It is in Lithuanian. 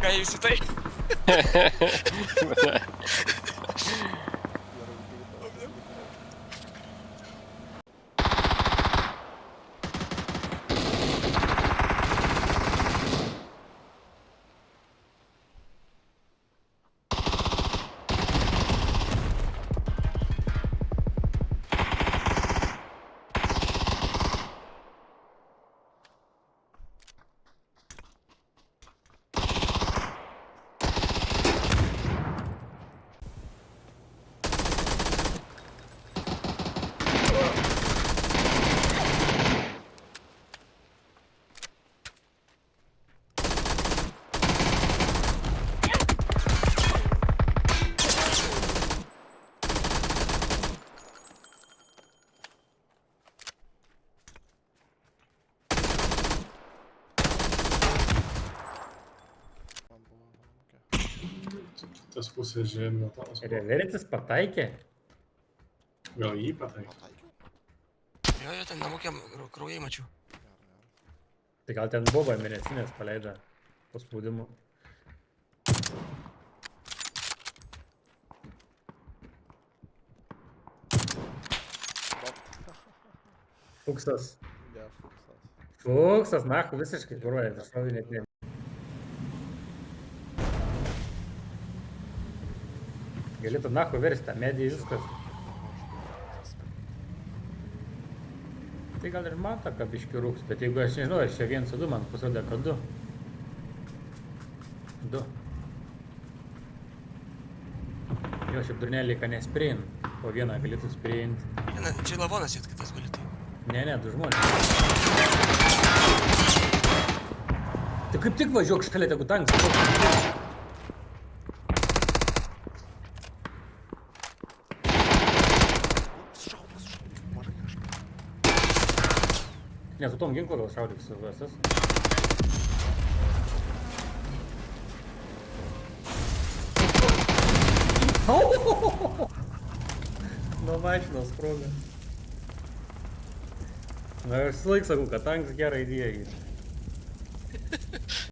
ką jūs į tai? Tas pusės žemė, tas Reveretis pataikė. gal jį pataikė. Pataikiau? Jo, ten namukėm kraujai mačiau. Tai gal ten boba mėnesinės paleidžia po spaudimu. Fuksas. Ne, fuksas. Fuksas, nahu, visiškai kuruoja. Tai šovė net ne. Galėtų nahu versti, medijai viskas. Tai gal ir mato, kad biški rūks, bet jeigu aš nežinau, ar čia 1 su 2, man pasirodė, kad 2. 2. Jo, šiaip durnelį, kad nesprein, po vieną galėtų spreinti. Na, čia lavonas jėt kitas guli tai. Ne, 2 žmonės. Tai kaip tik važiuok šalia, tegu tankas. Šauk. Mažai aš. Ne, su tom ginklu gal šaudyk su VSS. Nuo mašinos sproga. Na, aš visą laiką sakau, kad tankas gerą idėją.